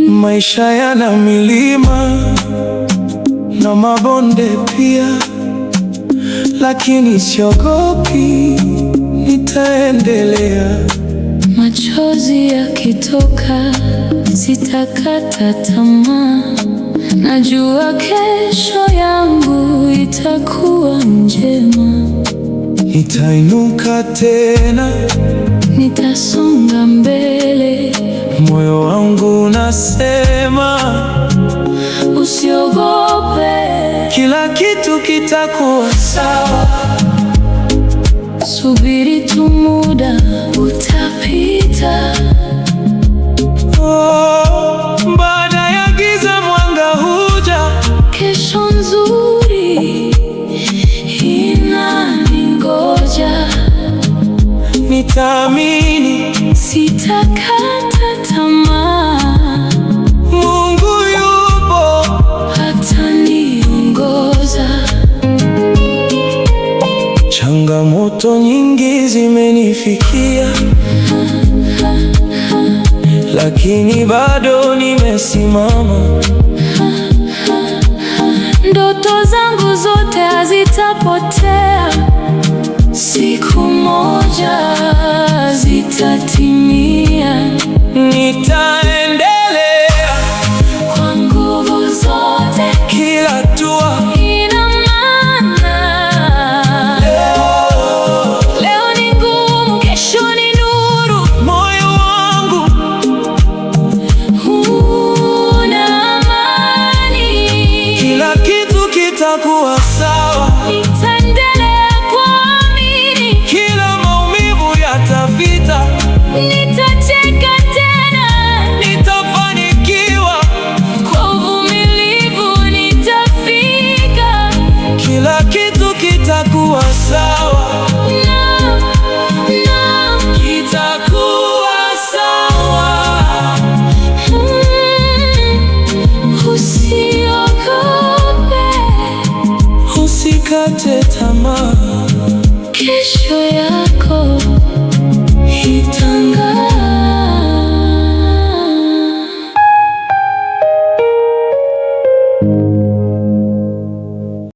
Maisha yana milima na mabonde pia, lakini siogopi, nitaendelea. Machozi yakitoka, sitakata tamaa. Najua kesho yangu itakuwa njema. Nitainuka tena, nitasonga mbele. Moyo wangu unasema usiogope, kila kitu kitakuwa sawa. Subiri tu, muda utapita. Baada ya giza mwanga huja. Kesho nzuri inaningoja. Nitaamini, sitakata tamaa. Mungu yupo, ataniongoza. Changamoto nyingi zimenifikia, lakini bado nimesimama. Ndoto zangu zote hazitapotea, siku moja zitatimia. Nitaendelea kwa nguvu zote, kila hatua ina maana. Leo ni ngumu, kesho ni nuru. Moyo wangu una amani, kila kitu kitakuwa sawa. nitaendelea kuamini, Kila maumivu yatapita. nitacheka tena, Nitafanikiwa, kwa uvumilivu nitafika. kila kitu kitakuwa sawa. Kitakuwa sawa. Usiogope, Usikate tamaa. kesho ya